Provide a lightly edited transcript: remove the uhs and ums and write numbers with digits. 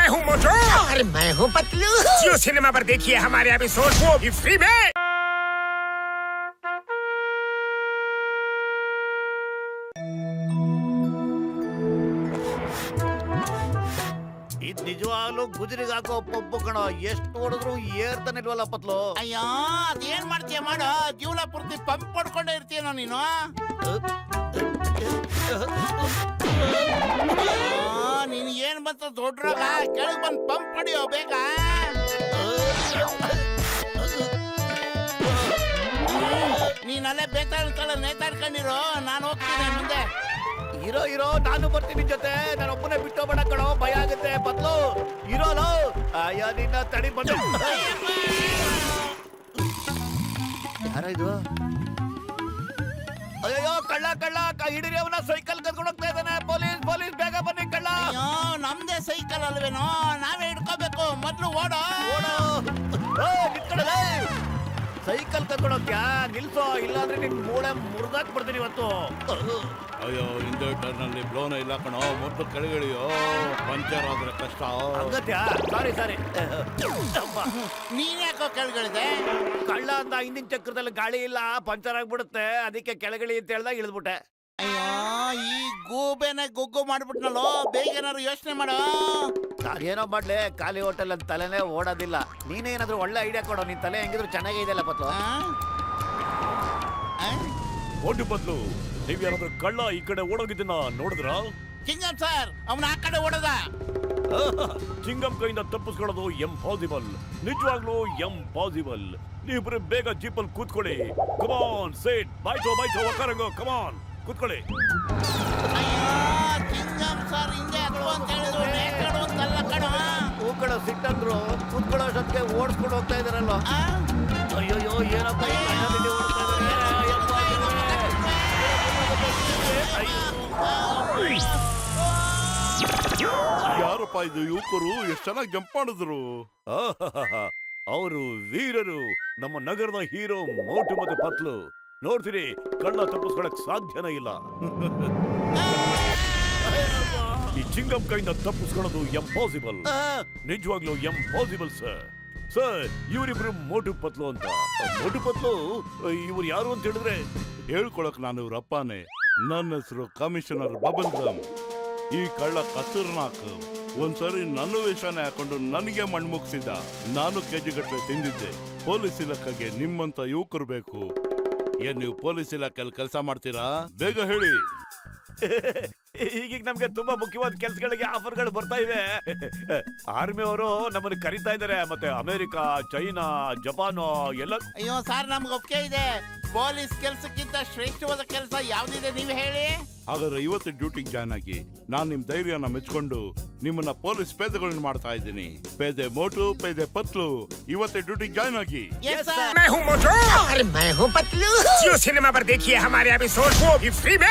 मैं हूँ मोटू और मैं हूँ पतलू। जियो सिनेमा पर देखिए हमारे एपिसोड वो भी फ्री में। ಇದು ನಿಜವಾಗ್ಲೂ ಗುಜರಿಗೆ ಹಾಕೋ ಪಪ್ಪು ಕಣ. ಎಷ್ಟು ಹೊಡೆದ್ರು ಏರ್ತಾನೆ ಇಲ್ವಲ್ಲ ಪತ್ಲು. ಅಯ್ಯೋ ಅದೇನ್ ಮಾಡ್ತೀಯ ಮಾಡೋ, ಜೀವನ ಪೂರ್ತಿ ಪಂಪ್ ಪಡ್ಕೊಂಡೇ ಇರ್ತೀಯನೋ ನೀನು. ನೀನ್ ಏನ್ ಬಂತ ದೊಡ್ಡ್ರಾಗ ಕೆಳಗ್ ಬಂದ್ ಪಂಪ್ ಹೊಡಿಯೋ ಬೇಗ. ನೀನಲ್ಲೇ ಬೇತಾಡ್ಕೊಳ್ಳ ನೇತಾಡ್ಕೊಂಡಿರೋ, ನಾನು ಹೋಗ್ತೀನಿ ಮುಂದೆ. ಇರೋ ನಾನು ಬರ್ತೀನಿ ಜೊತೆ. ನಾನು ಒಬ್ಬನೇ ಬಿಟ್ಟು ಹೋಗ್ಬೇಡ ಕಣೋ, ಭಯ ಆಗುತ್ತೆ ಪತ್ಲು. ಇರೋಲೋ ಅಯ್ಯ ನಿನ್ನ ತಡಿ ಬಂದ. ಯಾರ ಇದು? ಅಯ್ಯೋ ಕಳ್ಳ ಹಿಡಿರಿ ಅವನ. ಸೈಕಲ್ ಕರ್ಕೊಂಡು ಹೋಗ್ತಾ ಇದ್ದಾನೆ. ಪೊಲೀಸ್ ಬೇಗ ಬನ್ನಿ ಕಳ್ಳ. ಅಯ್ಯೋ ನಮ್ದೇ ಸೈಕಲ್ ಅಲ್ವೇನೋ, ನಾವೇ ಹಿಡ್ಕೋಬೇಕು. ಮೊದ್ಲು ಓಡೋ. ನಿಂತ್ಕೊಳ್ಳಲೇ. ಸೈಕಲ್ ಕರ್ಕೊಂಡು ಹೋಗ್ಯಾ? ನಿಲ್ಸೋ, ಇಲ್ಲಾಂದ್ರೆ ನಿನ್ ಮೂಳೆ ಮುರಿದಾಕ್ ಬಿಡ್ತೀನಿ ಇವತ್ತು. ಅಯ್ಯೋ ಹಿಂದೆ ಟರ್ನಲ್ಲಿ ಬ್ಲೋನ ಇಲ್ಲ ಕಣೋ, ಮೊದಲು ಕೆಳಗಿಳಿಯೋ, ಪಂಚರ್ ಆದ್ರೆ ಕಷ್ಟ. ಅಗತ್ಯ. ಸಾರಿ ನೀನ್ ಯಾಕೋ ಕೆಳಗಿಳಿದೆ? ಕಳ್ಳ ಅಂತ ಹಿಂದಿನ ಚಕ್ರದಲ್ಲಿ ಗಾಳಿ ಇಲ್ಲ, ಪಂಚರ್ ಆಗ್ಬಿಡುತ್ತೆ. ಅದಕ್ಕೆ ಕೆಳಗಿಳಿ ಅಂತ ಹೇಳ್ದಾಗ ಇಳಿದ್ಬಿಟ್ಟೆ. ಅಯ್ಯೋ ಈ ಗೂಬೆನೆ ಗುಗ್ಗು ಮಾಡ್ಬಿಟ್ನಲ್ಲೋ, ಬೇಗ ಏನಾದ್ರು ಯೋಚನೆ ಮಾಡೋ. ಏನೋ ಮಾಡ್ಲೆ, ಖಾಲಿ ಹೋಟೆಲ್ ಅಂತ ತಲೆನೇ ಓಡೋದಿಲ್ಲ. ನೀನೇನಾದ್ರೂ ಒಳ್ಳೆ ಐಡಿಯಾ ಕೊಡೋ. ನಿನ್ ತಲೆ ಹೆಂಗಿದ್ರು ಚೆನ್ನಾಗೇ ಇದೆಯಲ್ಲ ಪತ್ಲು. ಒಡ್ಡು ಬದ್ಲು ನೀವ್ ಯಾರಾದ್ರೂ ಕಳ್ಳ ಈ ಕಡೆ ಓಡೋಗಿದ್ದನ್ನ ನೋಡಿದ್ರ? ಚಿಂಗಂ ಸರ್, ಅವನ ಆ ಕಡೆ ಓಡದ. ಚಿಂಗಂ ಕೈಯಿಂದ ತಪ್ಪಿಸ್ಕೊಳ್ಳೋದು ಎಂಪಾಸಿಬಲ್, ನಿಜವಾಗ್ಲೂ ಎಂಪಾಸಿಬಲ್. ನೀವಿಬ್ರು ಬೇಗ ಜೀಪಲ್ಲಿ ಕೂತ್ಕೊಳ್ಳಿ. ಕಮಾನ್ ಸೇಟ್, ಬಾಯ್ತೋ ಒಕ್ಕರಂಗೋ, ಕಮಾನ್ ಕೂತ್ಕೊಳ್ಳಿ. ಚಿಂಗಂ ಸರ್ ಹಿಂದೆ ಹತ್ತು ಅಂತ ಹೇಳಿದ್ರು, ನೇತಾಡು ಅಂತಲ್ಲ ಕಣೋ. ಹೂ ಕಡೆ ಸಿಟ್ಟಂದ್ರು ಕೂತ್ಕೊಳ್ಳೋ ಅಷ್ಟೊತ್ತಿಗೆ ಓಡಿಸ್ಕೊಂಡು ಹೋಗ್ತಾ ಇದಾರಲ್ಲ. ಅಯ್ಯೋ ಏನಪ್ಪ ಈ ಕಳ್ಳ ಬಿಟ್ಟು ಓಡ್ತಾ ಇದಾರೆ. ಯಾರಪ್ಪ ಇದು ಯುವಕರು, ಎಷ್ಟು ಚೆನ್ನಾಗಿ ಜಂಪ್ ಮಾಡಿದ್ರು. ಅವರು ವೀರರು, ನಮ್ಮ ನಗರದ ಹೀರೋ ಮೋಟು ಮತ್ತು ಪತ್ಲು. ನೋಡ್ತೀರಿ, ಕಳ್ಳ ತಪ್ಪಿಸ್ಕೊಳಕ್ ಸಾಧ್ಯನೇ ಇಲ್ಲ. ಈ ಚಿಂಗಂ ಕೈಯಿಂದ ತಪ್ಪಿಸ್ಕೊಳ್ಳೋದು ಎಂಪಾಸಿಬಲ್, ನಿಜವಾಗ್ಲೂ ಎಂಪಾಸಿಬಲ್ ಸರ್. ಇವರಿಬ್ರು ಮೋಟು ಪತ್ಲು ಅಂತ. ಮೋಟು ಪತ್ಲು ಇವ್ರು ಯಾರು ಅಂತ ಹೇಳಿದ್ರೆ ಹೇಳ್ಕೊಳಕ್ ನಾನು ಇವ್ರ ಅಪ್ಪನೇ. ನನ್ನ ಹೆಸರು ಕಮಿಷನರ್ ಬಬಲ್ ಗಮ್. ಈ ಕಳ್ಳ ಖತರ್ನಾಕ್. ಒಂದ್ಸರಿ ನನ್ನ ವೇಷನೇ ಹಾಕೊಂಡು ನನಗೆ ಮಣ್ಮುಗ್ಸಿದ. ನಾನು ಕೆಜಿಗಟ್ಟಲೆ ತಿಂದಿದ್ದೆ. ಪೊಲೀಸ್ ಇಲಾಖೆಗೆ ನಿಮ್ಮಂತ ಯುವಕರು ಬೇಕು. ಏನ್ ನೀವು ಪೊಲೀಸ್ ಇಲಾಖೆಯಲ್ಲಿ ಕೆಲಸ ಮಾಡ್ತೀರಾ? ಬೇಗ ಹೇಳಿ. ಈಗೀಗ ನಮ್ಗೆ ತುಂಬಾ ಮುಖ್ಯವಾದ ಕೆಲ್ಸಗಳಿಗೆ ಆಫರ್ಗಳು ಬರ್ತಾ ಇವೆ. ಆರ್ಮಿ ಅವರು ನಮ್ಮನ್ನು ಕರೀತಾ ಇದಾರೆ. ಮತ್ತೆ ಅಮೆರಿಕ, ಚೈನಾ, ಜಪಾನು ಎಲ್ಲ. ಅಯ್ಯೋ ಸರ್, ನಮ್ಗೆ ಒಪ್ಪಿಗೆ ಇದೆ. ಪೊಲೀಸ್ ಕೆಲ್ಸಕ್ಕಿಂತ ಶ್ರೇಷ್ಠವಾದ ಕೆಲಸ ಯಾವ್ದಿದೆ ನೀವು ಹೇಳಿ. ಹಾಗಾದ್ರೆ ಇವತ್ತು ಡ್ಯೂಟಿಗೆ ಜಾಯ್ನ್ ಆಗಿ. ನಾನ್ ನಿಮ್ ಧೈರ್ಯನ ಮೆಚ್ಕೊಂಡು ನಿಮ್ಮನ್ನ ಪೊಲೀಸ್ ಪೇದೆಗಳನ್ನ ಮಾಡ್ತಾ ಇದ್ದೀನಿ. ಪೇದೆ ಮೋಟು, ಪೇದೆ ಪತ್ಲು, ಇವತ್ತೇ ಡ್ಯೂಟಿಗೆ ಜಾಯ್ನ್ ಆಗಿ. Yes, sir. मैं हूँ मोटू और मैं हूँ पतलू। जियो सिनेमा पर देखिए हमारे एपिसोड वो भी फ्री में।